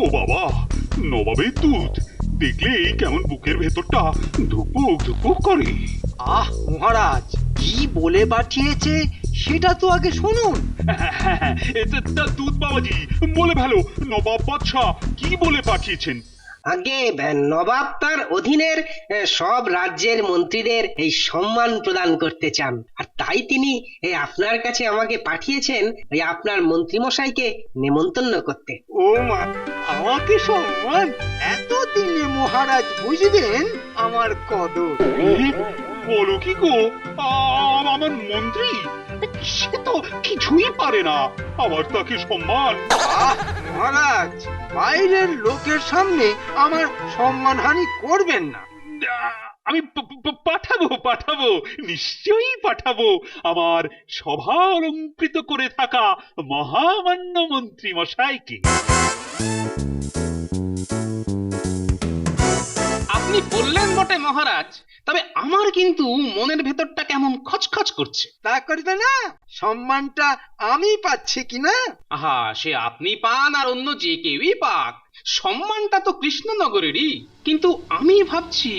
ও বাবা, নবাবের দুধ দেখলেই কেমন বুকের ভেতরটা ধুকপুক ধুকপুক করে। আহ মহারাজ, কি বলে পাঠিয়েছে সেটা তো আগে শুনুন। তা দুধ বাবাজি বলে ভালো, নবাব বাদশাহ কি বলে পাঠিয়েছেন? আগে নবাব তার অধীনের সব রাজ্যের মন্ত্রীদের এই সম্মান প্রদান করতে চান, আর তাই তিনি আপনার কাছে আমাকে পাঠিয়েছেন ওই আপনার মন্ত্রীমশাইকে নেমন্তন্ন করতে। ও মা, আমাকে সম্মান? এতদিনে মহারাজ বুঝবেন আমার কদর। বলো কি গো, আমার মন্ত্রী সে তো কিছুই পারে না, আবার তাকে সম্মান? আহ মহারাজ, বাইরের লোকের সামনে আমার সম্মানহানি করবেন না। আমি পাঠাবো, নিশ্চয়ই পাঠাবো আমার সভা অলঙ্কৃত করে থাকা মহামান্য মন্ত্রী মশাইকে। আপনি বললেন বটে মহারাজ, তবে আমার কিন্তু মনের ভেতরটা কেমন খচখচ করছে। তা করবে না? সম্মানটা আমি পাচ্ছি কিনা? আহা, সে আপনি পান আর অন্য যে কেউই পাক, সম্মানটা তো কৃষ্ণনগরেরই। কিন্তু আমি ভাবছি,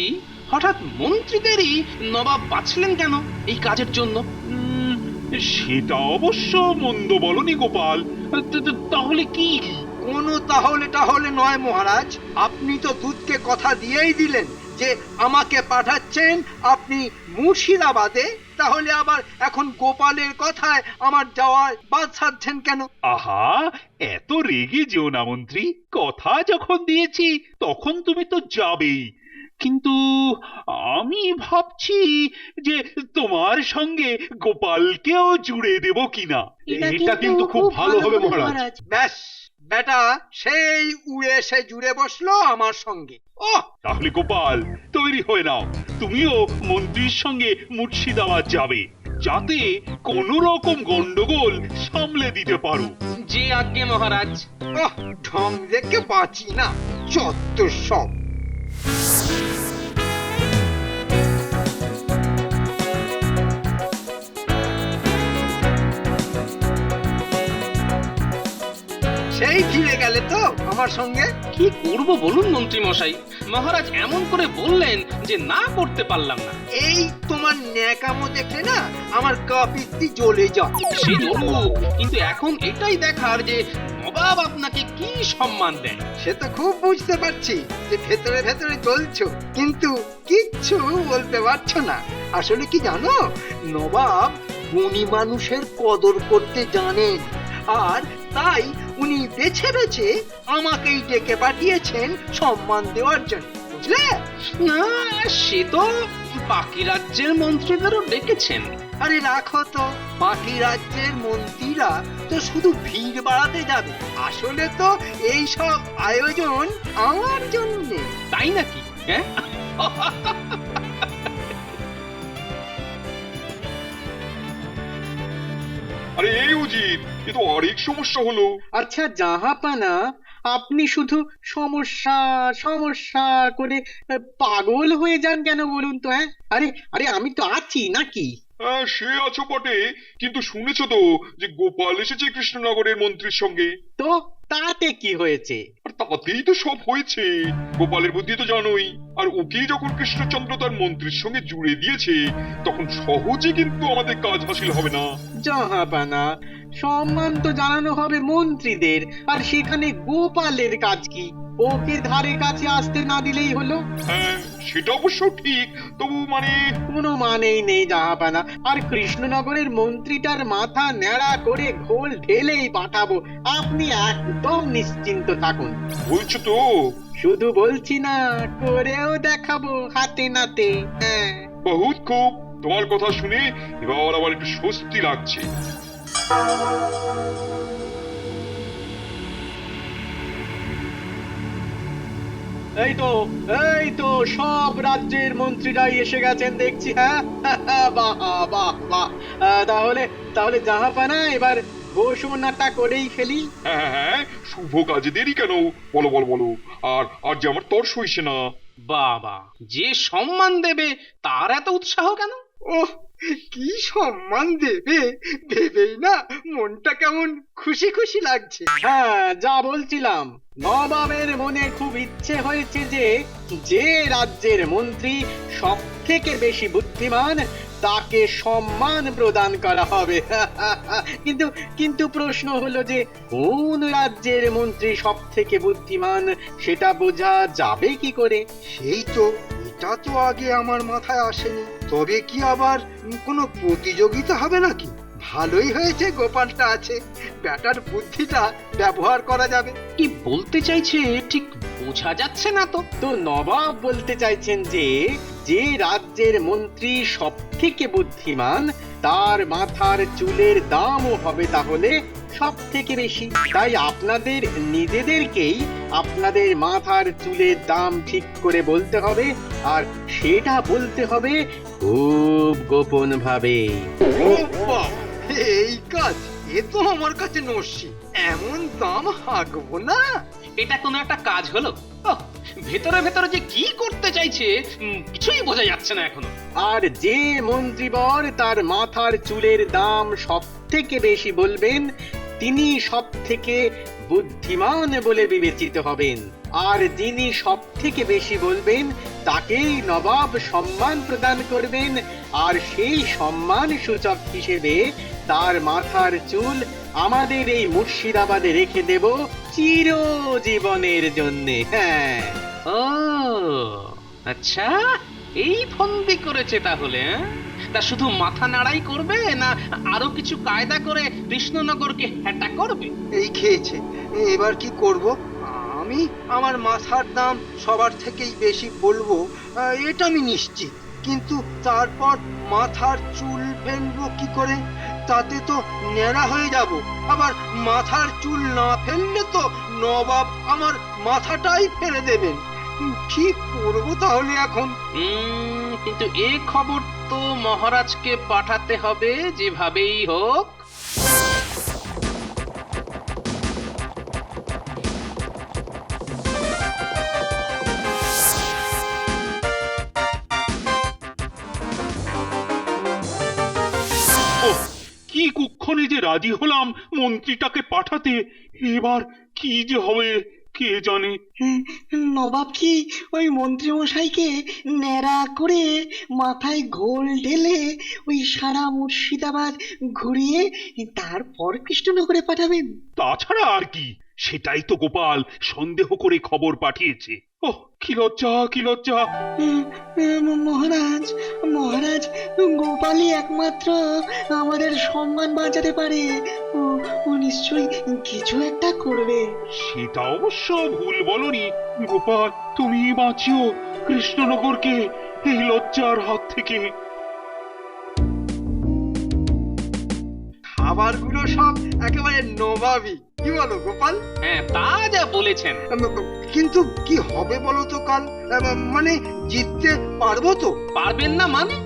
হঠাৎ মন্ত্রীদেরই নবাব বাছলেন কেন এই কাজের জন্য? সেটা অবশ্য মন্দ বলনি গোপাল। তাহলে কি? কোনো তাহলে নয় মহারাজ, আপনি তো দুধকে কথা দিয়েই দিলেন যে আমাকে পাঠাচ্ছেন আপনি মুর্শিদাবাদে, তাহলে আবার এখন গোপালের কথায় আমার যাওয়ার বাদ সাধছেন কেন? আহা, এত রেগে যেও না মন্ত্রী, কথা যখন দিয়েছি তখন তুমি তো যাবেই। কিন্তু আমি ভাবছি যে তোমার সঙ্গে গোপালকেও জুড়ে দেব কিনা। এটা কিন্তু খুব ভালো হবে মহারাজ। ব্যাস, বেটা সেই উড়ে এসে জুড়ে বসলো আমার সঙ্গে। ওহ, তাহলে গোপাল তৈরি হয়ে নাও, তুমিও মন্ত্রীর সঙ্গে মুর্শিদাবাদ যাবে, যাতে কোনো রকম গন্ডগোল সামলে দিতে পারো। যে আজ্ঞে মহারাজ। ওহ, ঢং দেখে বাঁচি না, যত সব। সেই ফিরে গেলে তো আমার সঙ্গে। কি করব বলুন মন্ত্রী মশাই, মহারাজ এমন করে বললেন যে না করতে পারলাম না। এই তোমার ন্যাকামো দেখলে না আমার গা পিত্তি জ্বলে যায়। সে জ্বলুক, কিন্তু এখন এটাই দেখার যে নবাব আপনাকে কি সম্মান দেন। সে তো খুব বুঝতে পারছি যে ভেতরে ভেতরে জ্বলছো, কিন্তু কিচ্ছু বলতে পারছো না। আসলে কি জানো, নবাব গুণী মানুষের কদর করতে জানেন, আর তাই উনি বেছে বেছে আমাকেই ডেকে পাঠিয়েছেন সম্মান দেওয়ার জন্য, বুঝলে? না, সে তো বাকি রাজ্যের মন্ত্রীদেরও ডেকেছেন। আরে রাখো তো, বাকি রাজ্যের মন্ত্রীরা তো শুধু ভিড় বাড়াতে যাবে, আসলে তো এই সব আয়োজন আমার জন্য। তাই নাকি? হ্যাঁ, আরে এই উজির, এ তো আরেক সমস্যা হলো। আচ্ছা জাহাপানা, আপনি শুধু সমস্যা সমস্যা করে পাগল হয়ে যান কেন বলুন তো? হ্যাঁ, আরে আরে আমি তো আছি নাকি? হ্যাঁ, সে আছো বটে, কিন্তু শুনেছো তো যে গোপাল এসেছে কৃষ্ণনগরের মন্ত্রীর সঙ্গে। তো তাতে কি হয়েছে? আর তাতেই তো সব হয়েছে। গোপালের বুদ্ধি তো জানোই, আর ওকেই যখন কৃষ্ণচন্দ্র তার মন্ত্রীর সঙ্গে জুড়ে দিয়েছে, তখন সহজে কিন্তু আমাদের কাজ হাসিল হবে না। জাহাপানা, সম্মান তো জানানো হবে মন্ত্রীদের, আর সেখানে গোপালের কাজ কি? ওকে ধারে কাছে আসতে না দিলেই হলো। হ্যাঁ, সেটা অবশ্য ঠিক, তবু মানে কোনো মানেই নেই জাহাপানা। আর কৃষ্ণনগরের মন্ত্রীটার মাথা ন্যাড়া করে ঘোল ঢেলেই পাঠাবো, আপনি একদম নিশ্চিন্ত থাকুন। বলছো তো? শুধু বলছি না, করেও দেখাবো হাতে নাতে। হ্যাঁ, বহুত খুব, তোমার কথা শুনে এবার আবার একটু স্বস্তি লাগছে। এই তো সব রাজ্যের মন্ত্রীরাই এসে গেছেন দেখছি। হ্যাঁ, বাহ বাহ বাহ। তাহলে তাহলে জাহাপানা, এবার ঘোষণাটা করেই ফেলি। হ্যাঁ হ্যাঁ হ্যাঁ, শুভ কাজে দেরি কেন? বলো বলো বলো। আর আর যে আমার তর সইছে না। বাবা, যে সম্মান দেবে তার এত উৎসাহ কেন? ওহ, কি সম্মান দেবে ভেবেই না মনটা কেমন খুশি খুশি লাগছে। হ্যাঁ, যা বলছিলাম, নবাবের মনে খুব ইচ্ছে হয়েছে যে যে রাজ্যের মন্ত্রী সব থেকে বেশি বুদ্ধিমান তাকে সম্মান প্রদান করা হবে। কিন্তু কিন্তু প্রশ্ন হলো যে কোন রাজ্যের মন্ত্রী সব থেকে বুদ্ধিমান সেটা বোঝা যাবে কি করে? সেই তো, এটা তো আগে আমার মাথায় আসেনি। তবে কি আবার কোনো প্রতিযোগিতা হবে নাকি? ভালোই হয়েছে গোপালটা আছে, ব্যাটার বুদ্ধিটা ব্যবহার করা যাবে। কি বলতে চাইছে ঠিক বোঝা যাচ্ছে না তো। তো নবাব বলতে চাইছেন যে যে রাজ্যের মন্ত্রী সব থেকে বুদ্ধিমান তার মাথার চুলের দামও হবে তাহলে সব থেকে বেশি। তাই আপনাদের নিজেদেরকেই আপনাদের মাথার চুলের দাম ঠিক করে বলতে হবে, আর সেটা বলতে হবে খুব গোপন ভাবে। ও বাবা, এই কাজ এ তো আমার কাছে নস্যি, এমন দাম হাঁকবো না। এটা কোনো একটা কাজ হলো? ওহ, ভেতরে ভেতরে যে কি করতে চাইছে কিছুই বোঝা যাচ্ছে না এখনো। আর যে মন্ত্রীবর তার মাথার চুলের দাম সব থেকে বেশি বলবেন তিনি সব থেকে বুদ্ধিমান বলে বিবেচিত হবেন, আর যিনি সব থেকে বেশি বলবেন তাকেই নবাব সম্মান প্রদান করবেন, আর সেই সম্মান সূচক হিসেবে তার মাথার চুল আমাদের এই মুর্শিদাবাদে রেখে দেব চিরজীবনের জন্যে। হ্যাঁ, ও আচ্ছা, এই ফন্দি করেছে তাহলে। তা শুধু মাথা নাড়াই করবে না আরো কিছু কায়দা করে কৃষ্ণনগরকে হ্যাটা করবে? এই খেয়েছে, এবার কি করব? আমি আমার মাথার দাম সবার থেকেই বেশি বলবো, এটা আমি নিশ্চিত। কিন্তু তারপর মাথার চুল ফেলবো কি করে? তাতে তো ন্যাড়া হয়ে যাব। আবার মাথার চুল না ফেললে তো নবাব আমার মাথাটাই ফেলে দেবেন। কি করব তাহলে এখন? কিন্তু এ খবর তো মহারাজকে পাঠাতে হবে যেভাবেই হোক। ওহ, কি কুক্ষণে যে রাজি হলাম মন্ত্রীটাকে পাঠাতে, এবার কি যে হবে কে জানে। নবাব কি ওই মন্ত্রী মশাইকে ন্যাড়া করে মাথায় ঘোল ঢেলে ওই সারা মুর্শিদাবাদ ঘুরিয়ে তারপর কৃষ্ণনগরে পাঠাবেন? তাছাড়া আর কি, সেটাই তো গোপাল সন্দেহ করে খবর পাঠিয়েছে। ওহ, কি লজ্জা, কি লজ্জা। মহারাজ, মহারাজ, গোপালই একমাত্র আমাদের সম্মান বাঁচাতে পারে। ও ও নিশ্চয়ই কিছু একটা করবে। সেটা অবশ্য ভুল বলনি গোপাল, তুমি বাঁচিও কৃষ্ণনগরকে এই লজ্জার হাত থেকে। খাবারগুলো সব একেবারে নবাবই, কি বলো গোপাল? হ্যাঁ, তা যা বলেছেন। কিন্তু কি হবে বলো তো কাল? মানে জিততে পারবো তো? পারবেন না মানে?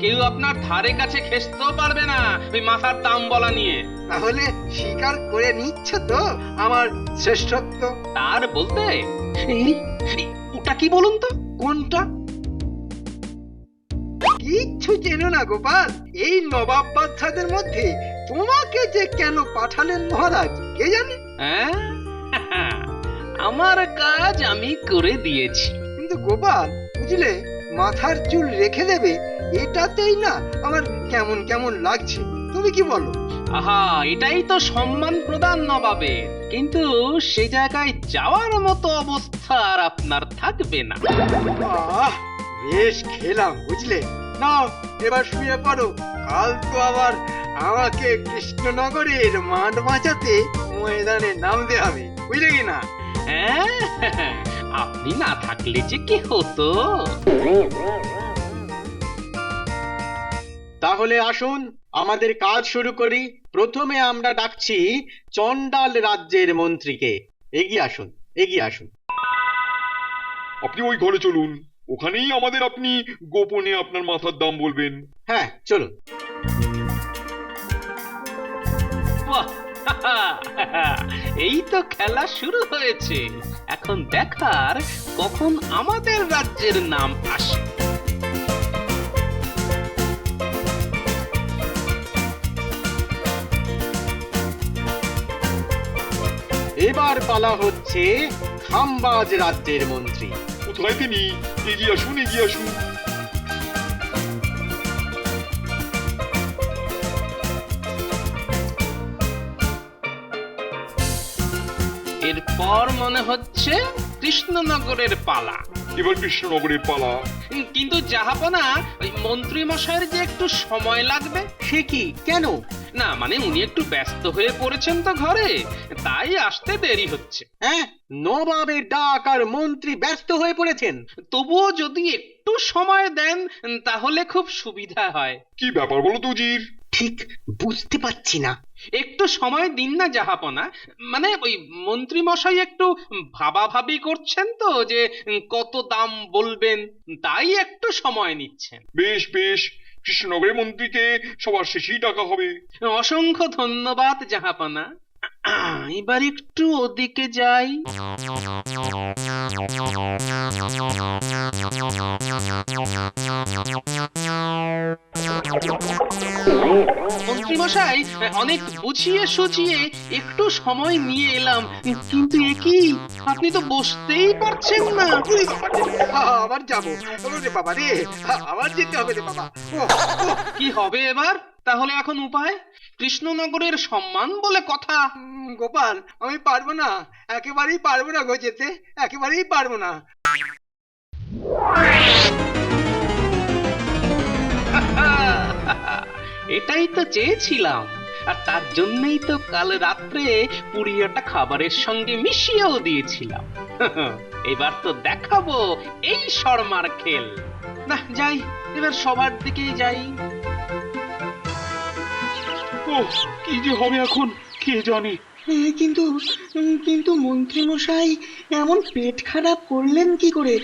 কেউ আপনার ধারে কাছে খেসতেও পারবে না ওই মাথার দাম বলা নিয়ে। তাহলে স্বীকার করে নিচ্ছ তো আমার শ্রেষ্ঠত্ব? তার বলতে এই, ওটা কি বলুন তো? কোনটা? কিচ্ছু চেনো না গোপাল? এই নবাব বাদশাদের মধ্যে তোমাকে যে কেন পাঠালেন মহারাজ কে জানে? হ্যাঁ, আমার কাজ আমি করে দিয়েছি। কিন্তু গোপাল বুঝলে, মাথার চুল রেখে দেবে এটাতেই না আমার কেমন কেমন লাগছে। তুমি কি বলো? আহা, এটাই তো সম্মান প্রদান নবাবের। কিন্তু সে জায়গায় যাওয়ার মতো অবস্থা আর আপনার থাকবে না। আহ, বেশ খেলাম বুঝলে। নাও এবার শুয়ে পড়ো, কাল তো আবার আমাকে কৃষ্ণনগরের মাঠ বাঁচাতে ময়দানে নামতে হবে, বুঝলে কি না? হ্যাঁ, আপনি না থাকলে যে কি হতো। তাহলে আসুন আমাদের কাজ শুরু করি। প্রথমে আমরা ডাকছি চন্ডাল রাজ্যের মন্ত্রীকে। এগিয়ে আসুন, এগিয়ে আসুন। আপনি ওই ঘরে চলুন, ওখানেই আমাদের আপনি গোপনে আপনার মাথার দাম বলবেন। হ্যাঁ, চলুন। বাহ, এই তো খেলা শুরু হয়েছে। এখন দেখার কখন আমাদের রাজ্যের নাম আসে। এবার পালা হচ্ছে খাম্বাজ রাজ্যের মন্ত্রী। কোথায় তিনি? এগিয়ে আসুন, এগিয়ে আসুন। এরপর মনে হচ্ছে কৃষ্ণনগরের পালা। এবার কৃষ্ণনগরের পালা। কিন্তু জাহাপনা, ওই মন্ত্রী মশাইয়ের যে একটু সময় লাগবে। সে কি, কেন? না মানে উনি একটু ব্যস্ত হয়ে পড়েছেন তো ঘরে, তাই আসতে দেরি হচ্ছে। হ্যাঁ, নবাবের ডাক আর মন্ত্রী ব্যস্ত হয়ে পড়েছেন। তবুও যদি একটু সময় দেন তাহলে খুব সুবিধা হয়। কি ব্যাপার বলো তো উজির? ঠিক বুঝতে পারছি না। একটু সময় দিন না জাহাপনা, মানে ওই মন্ত্রী মশাই একটু ভাবাভাবি করছেন তো যে কত দাম বলবেন, তাই একটু সময় নিচ্ছেন। বেশ বেশ, কৃষ্ণনগরের মন্ত্রীকে সবার শেষেই ডাকা হবে। অসংখ্য ধন্যবাদ জাহাপনা। এবার একটু ওদিকে যাই। মন্ত্রীমশাই, অনেক বুঝিয়ে সুঝিয়ে একটু সময় নিয়ে এলাম, কিন্তু এ কি, আপনি তো বসতেই পারছেন না। ওরে বাবা রে, আবার যাবো। ওরে বাবা রে, আবার যেতে হবে রে বাবা। কি হবে এবার? তাহলে এখন উপায়? কৃষ্ণনগরের সম্মান বলে কথা। গোপাল, আমি পারবো না, একেবারেই পারবো না গো যেতে, একেবারেই পারবো না। এটাই তো চেয়েছিলাম, আর তার জন্যই তো কাল রাত্রে পুড়িয়াটা খাবারের সঙ্গে মিশিয়েও দিয়েছিলাম। এবার তো দেখাবো এই শর্মার খেল। না যাই, এবার সবার দিকেই যাই। ওহ, কি যে হবে এখন কে জানে। কিন্তু কিন্তু মন্ত্রী মশাই এমন পেট খারাপ করলেন কি করে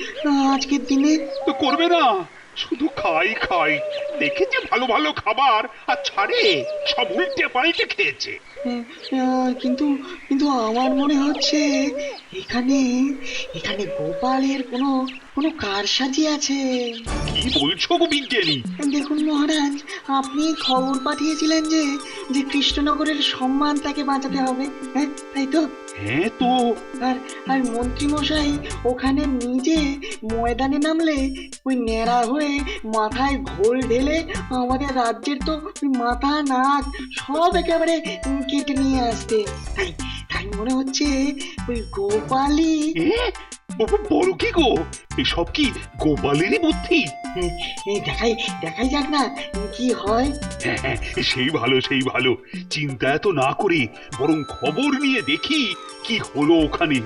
আজকের দিনে? তো করবে না, শুধু খাই খাই। দেখেছে ভালো ভালো খাবার আর ছাড়ে, সব উল্টে পাল্টে খেয়েছে। কিন্তু কিন্তু আমার মনে হচ্ছে এখানে এখানে গোপালের কোনো কোনো কারসাজি আছে। কি বলছো গো বিজ্ঞানী? দেখুন মহারাজ, আপনি খবর পাঠিয়েছিলেন যে যে কৃষ্ণনগরের সম্মান তাকে বাঁচাতে হবে, হ্যাঁ তাই তো? হ্যাঁ তো। আর আর মন্ত্রী মশাই ওখানে নিজে ময়দানে নামলে ওই ন্যাড়া হয়ে মাথায় ঘোল ঢেলে আমাদের রাজ্যের তো ওই মাথা নাক সব একেবারে কেটে নিয়ে আসতে। তাই তাই মনে হচ্ছে ওই গোপালই। বড় কি গো, এসব কি গোপালেরই বুদ্ধি? দেখাই দেখাই যাক না কি হয়। হ্যাঁ হ্যাঁ, সেই ভালো সেই ভালো। চিন্তা এত না করে বরং খবর নিয়ে দেখি কি হলো ওখানে।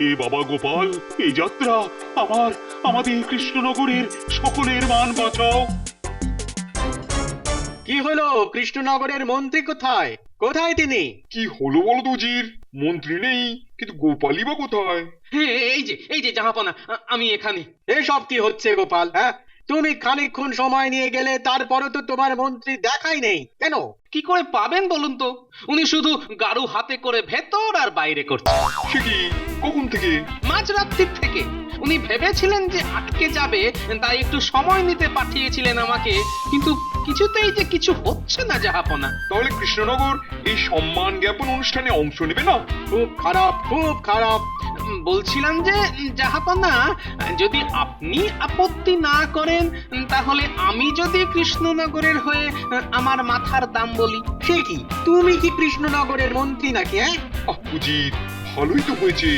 এ বাবা গোপাল, এই যাত্রা আমাদের কৃষ্ণনগরের সকলের মান বাঁচাও। কি হলো, কৃষ্ণনগরের মন্ত্রী কোথায়? কোথায় তিনি? কি হলো বলো তো উজির? মন্ত্রী নেই, কিন্তু গোপালই বা কোথায়? হ্যাঁ, এই যে জাহাপনা, আমি এখানে। এসব কি হচ্ছে গোপাল? হ্যাঁ, তুমি খানিকক্ষণ সময় নিয়ে গেলে, তারপরও তো তোমার মন্ত্রী দেখাই নেই কেন? কি করে পাবেন বলুন তো? উনি শুধু গাড়ু হাতে করে ভেতর আর বাইরে করছেন। সে কি, কখন থেকে? মাঝরাত্রির থেকে। উনি ভেবেছিলেন যে আটকে যাবে, তাই একটু সময় নিতে পাঠিয়েছিলেন আমাকে, কিন্তু কিছুতেই যে কিছু হচ্ছে না জাহাপনা। তাহলে কৃষ্ণনগর এই সম্মান জ্ঞাপন অনুষ্ঠানে অংশ নেবে না? খুব খারাপ, খুব খারাপ। বলছিলাম যে জাহাপনা, যদি আপনি আপত্তি না করেন তাহলে আমি যদি কৃষ্ণনগরের হয়ে আমার মাথার দাম বলি। সে কি, তুমি কি কৃষ্ণনগরের মন্ত্রী নাকি? হ্যাঁ, উজির, ভালোই তো হয়েছে।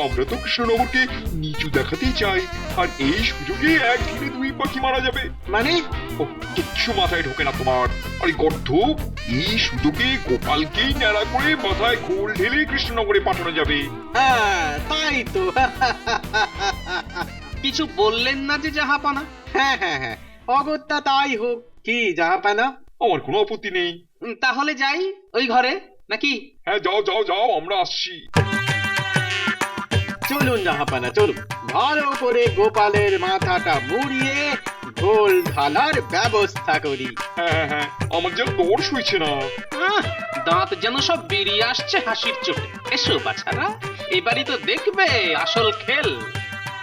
আমরা তো কৃষ্ণনগরকে নিচু দেখাতেই চাই, আর এই সুযোগে এক ঢিলে দুই পাখি মারা যাবে। মানে? ও, কিচ্ছু মাথায় ঢোকে না তোমার। আরে গর্ধ, এই সুযোগে গোপালকেই ন্যাড়া করে মাথায় ঘোল ঢেলে কৃষ্ণনগরে পাঠানো যাবে। হ্যাঁ, তাই তো। কিছু বললেন না যে জাহাপনা? হ্যাঁ হ্যাঁ হ্যাঁ, অগত্যা তাই হোক। কি জাহাপানা? আমার কোনো আপত্তি নেই। তাহলে যাই ওই ঘরে নাকি? হ্যাঁ, যাও যাও যাও, আমরা আসছি। চলুন জাহাপানা, চলুন। ভালো করে গোপালের মাথাটা মুড়িয়ে ঘোল ঢালার ব্যবস্থা করি। হ্যাঁ হ্যাঁ হ্যাঁ, আমার যেন দর্শ হয়েছে না। দাঁত যেন সব বেরিয়ে আসছে হাসির চোটে। এসো বাছারা, এবারই তো দেখবে আসল খেল।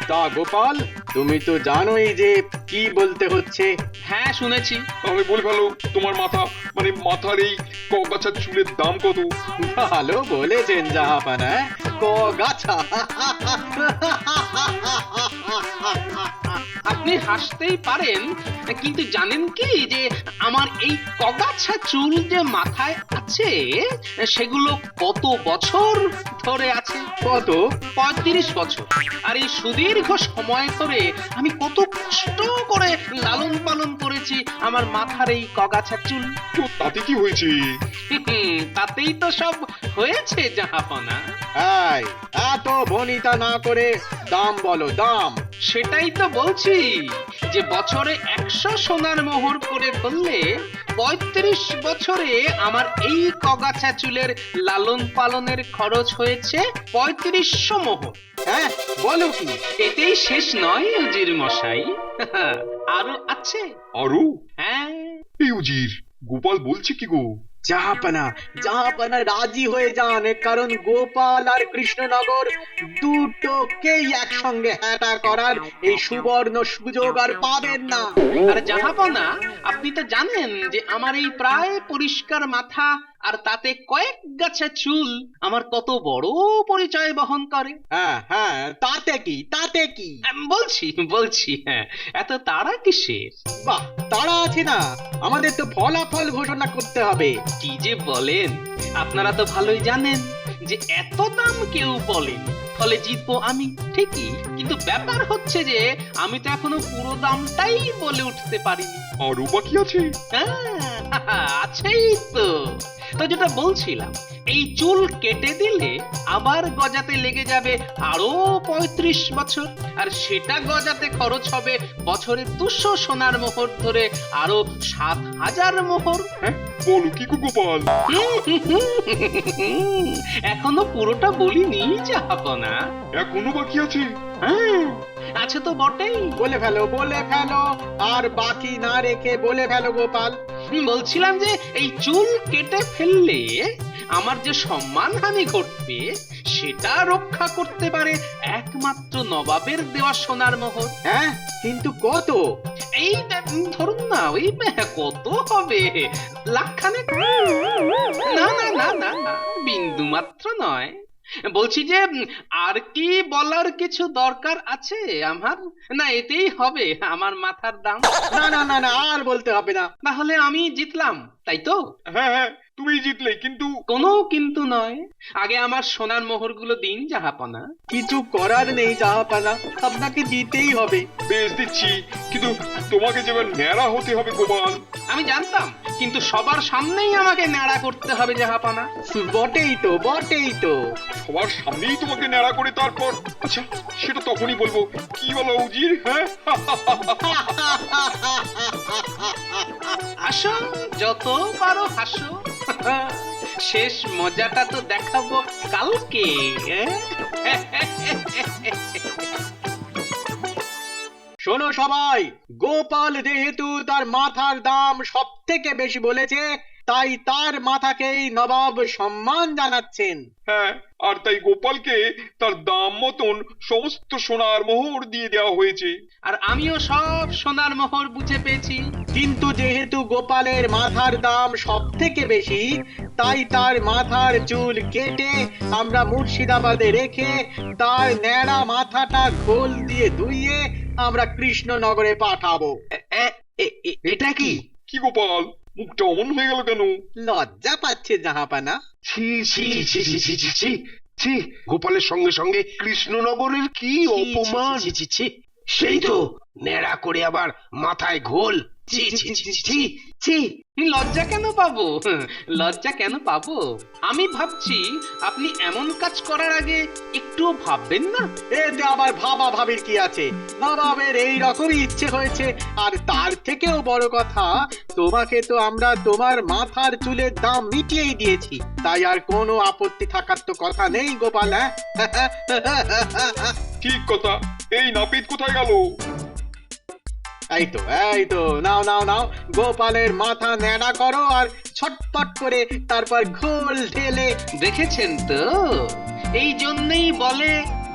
তা গোপাল, তুমি তো জানোই যে কি বলতে হচ্ছে। হ্যাঁ শুনেছি। তাহলে বলে ফেলো তোমার মাথা মানে মাথার এই কগাছার চুলের দাম কত? ভালো বলেছেন জাহাপানা, গাছা। আপনি হাসতেই পারেন, কিন্তু জানেন কি যে আমার এই কগাছা চুল যে মাথায় আছে সেগুলো কত বছর ধরে আছে? কত? 35 বছর। আর এই সুদীর্ঘ সময় ধরে আমি কত কষ্ট করে লালন পালন করেছি আমার মাথার এই কগাছা চুল। তো তাতে কি হয়েছে? তাতেই তো সব হয়েছে জাহাপনা। এই, এত বনিতা না করে দাম বলো, দাম। সেটাই তো বলছি যে বছরে 100 সোনার মোহর করে ধরলে 35 বছরে আমার এই কগাছা চুলের লালন পালনের খরচ হয়েছে 3500 মোহর। হ্যাঁ বলো কি? এতেই শেষ নয় উজির মশাই, আরো আছে। আরো? হ্যাঁ। এই উজির, গোপাল বলছে কি গো? জাহাপানা, জাহাপানা রাজি হয়ে যান, কারণ গোপাল আর কৃষ্ণনগর দুটোকেই একসঙ্গে হ্যাটা করার এই সুবর্ণ সুযোগ আর পাবেন না। আর জাহাপনা, আপনি তো জানেন যে আমার এই প্রায় পরিষ্কার মাথা আর তাতে কয়েক গাছা চুল আমার কত বড় পরিচয় বহন করে। হ্যাঁ হ্যাঁ, তাতে কি, তাতে কি? বলছি হ্যাঁ, এত তাড়া কিসের? বাহ, তাড়া আছে না, আমাদের তো ফলাফল ঘোষণা করতে হবে। কি যে বলেন, আপনারা তো ভালোই জানেন যে এত দাম কেউ বলেন, ফলে জিতবো আমি ঠিকই, কিন্তু ব্যাপার হচ্ছে যে আমি তো এখনো পুরো দামটাই বলে উঠতে পারিনি। আরো বাকি আছে? হ্যাঁ, আছেই তো। তো যেটা বলছিলাম, এই চুল কেটে দিলে আবার গজাতে লেগে যাবে আরো 35 বছর, আর সেটা গজাতে খরচ হবে বছরে 200 সোনার মোহর ধরে আরো 7000 মোহর। হ্যাঁ বলো কি গো গোপাল? এখনো পুরোটা বলিনি জাহাপনা। এখনো বাকি আছে? হ্যাঁ, আছে তো বটেই। বলে ফেলো, বলে ফেলো, আর বাকি না রেখে বলে ফেলো গোপাল। বলছিলাম যে এই চুল কেটে ফেললে আমার যে সম্মানহানি ঘটবে সেটা রক্ষা করতে পারে একমাত্র নবাবের দেওয়া সোনার মোহর। হ্যাঁ, কিন্তু কত? এই ধরুন না, ওই কত হবে, লাখখানেক। না না না না না, বিন্দু মাত্র নয়। বলছি যে আর কি বলার কিছু দরকার আছে আমার? না এতেই হবে আমার মাথার দাম? না না না না, আর বলতে হবে না। তাহলে আমি জিতলাম, তাই তো? হ্যাঁ হ্যাঁ, তুমি জিতলে, কিন্তু কোনো কিন্তু নয়, আগে আমার সোনার মোহরগুলো দিন জাহাপনা। কিছু করার নেই জাহাপানা, আপনাকে দিতেই হবে। বেশ দিচ্ছি, কিন্তু তোমাকে যেবার ন্যাড়া হতে হবে গোপাল। আমি জানতাম, কিন্তু সবার সামনেই আমাকে ন্যাড়া করতে হবে জাহাপনা। বটেই তো, বটেই তো। সবার সামনেই তোমাকে ন্যাড়া করে তারপর? আচ্ছা, সেটা তখনই বলবো। কি বলো উজির? হ্যাঁ হাসো, যত পারো হাসো। শেষ মজাটা তো দেখাবো কালকে। শোনো সবাই, গোপাল যেহেতু তার মাথার দাম সব থেকে বেশি বলেছে, তাই তার মাথাকেই নবাব সম্মান জানাচ্ছেন। হ্যাঁ, আর তাই গোপালকে তার দাম মতন সমস্ত সোনার মোহর দিয়ে দেওয়া হয়েছে। আর আমিও সব সোনার মোহর বুঝে পেয়েছি। কিন্তু যেহেতু গোপালের মাথার দাম সব থেকে বেশি, তাই তার মাথার চুল কেটে আমরা মুর্শিদাবাদে রেখে তার ন্যাড়া মাথাটা ঘোল দিয়ে ধুইয়ে আমরা কৃষ্ণনগরে পাঠাবো। এটা কি? কি গোপাল, মুখটা অমন হয়ে গেল কেন? লজ্জা পাচ্ছে জাহাপানা। ছি ছি ছি ছি ছি ছি ছি ছি, গোপালের সঙ্গে সঙ্গে কৃষ্ণনগরের কি অপমান! ছি, ছি, ছি, সেই তো ন্যাড়া করে আবার মাথায় ঘোল। ছি ছি ছি ছি ছি। লজ্জা কেন পাবো? লজ্জা কেন পাবো? আমি ভাবছি আপনি এমন কাজ করার আগে একটুও ভাববেন না? এতে আবার ভাবা ভাবির কি আছে? নবাবের এই রকমই ইচ্ছে হয়েছে, আর তার থেকেও বড় কথা, তোমাকে তো আমরা তোমার মাথার চুলের দাম মিটিয়েই দিয়েছি, তাই আর কোনো আপত্তি থাকার তো কথা নেই গোপাল। হ্যাঁ ঠিক কথা। এই নাপিত কোথায় গেল? এই তো, এই তো, নাও নাও নাও, গোপালের মাথা ন্যাড়া করো আর ছটপট করে তারপর ঘোল ঢেলে। দেখেছেন তো, এই জন্যই বলে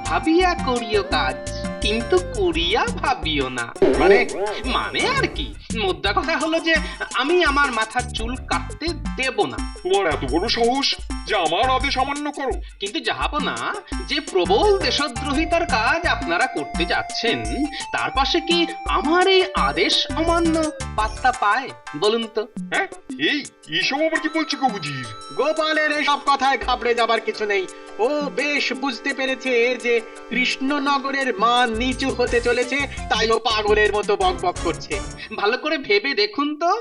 ভাবিয়া করিও কাজ। কিন্তু কুড়িয়া ভাবিও না। মানে মানে আর কি, মোদ্দা কথা হলো যে আমি আমার মাথার চুল কাটতে দেব না। তোমার এত বড় সাহস যে আমার আদেশ অমান্য করো? কিন্তু যাবো না, যে প্রবল দেশদ্রোহিতার কাজ আপনারা করতে যাচ্ছেন তার পাশে কি আমার এই আদেশ অমান্য পাত্তা পায় বলুন তো? হ্যাঁ, এইসব আবার কি বলছো কবুজির? গোপালের এসব কথায় ঘাবড়ে যাবার কিছু নেই। ও বেশ বুঝতে পেরেছে যে কৃষ্ণনগরের মান নিচু হতে চলেছে, তাই ও পাগলের মতো বকবক করছে। ভালো করে ভেবে দেখুন তো,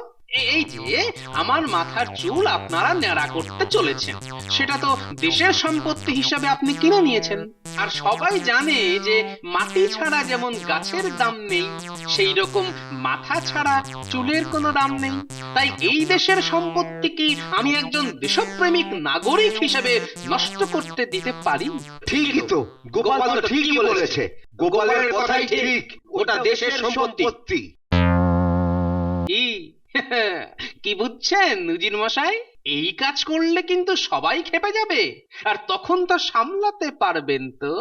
এই যে আমার মাথার চুল আপনারা ন্যাড়া করতে চলেছেন, সেটা তো দেশের সম্পত্তি হিসাবে আপনি কিনে নিয়েছেন। আর সবাই জানে যে মাটি ছাড়া যেমন গাছের দাম নেই, সেই রকম মাথা ছাড়া চুলের কোনো দাম নেই। তাই এই দেশের সম্পত্তি কি আমি একজন দেশপ্রেমিক নাগরিক হিসেবে নষ্ট করতে দিতে পারি? ঠিকই তো, গোপাল তো ঠিকই বলেছে। গোপালের কথাই ঠিক, ওটা দেশের সম্পত্তি। কি কি বুঝছেন উজির মশাই? এই কাজ করলে কিন্তু সবাই খেপে যাবে, আর তখন তো সামলাতে পারবেন তো।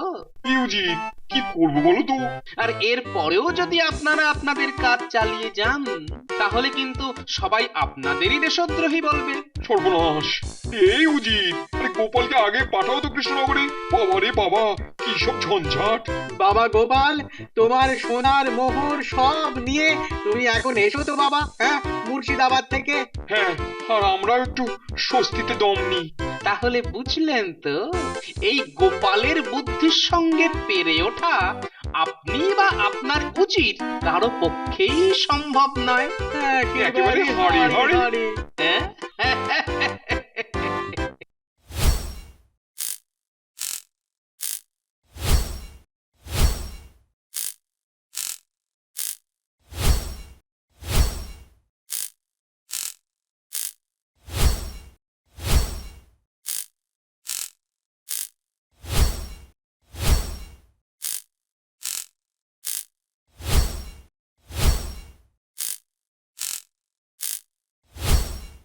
ইউজি, কি করবো বলো তো? আর এর পরেও যদি আপনারা আপনাদের কাজ চালিয়ে যান তাহলে কিন্তু সবাই আপনাদেরই দেশদ্রোহী বলবে। সর্বনাশ! এই উজির, আরে গোপালকে আগে পাঠাও তো কৃষ্ণনগরে। বাবা রে বাবা, কি সব ঝঞ্ঝাট! বাবা গোপাল, তোমার সোনার মোহর সব নিয়ে তুমি এখন এসো তো বাবা, হ্যাঁ, মুর্শিদাবাদ থেকে। হ্যাঁ, আর আমরা একটু স্বস্তিতে দম নিই। তাহলে বুঝলেন তো, এই গোপালের বুদ্ধির সঙ্গে পেরে ওঠা আপনি বা আপনার উচিত কারো পক্ষেই সম্ভব নয়। একেবারে হাড়ি হাড়ি। হ্যাঁ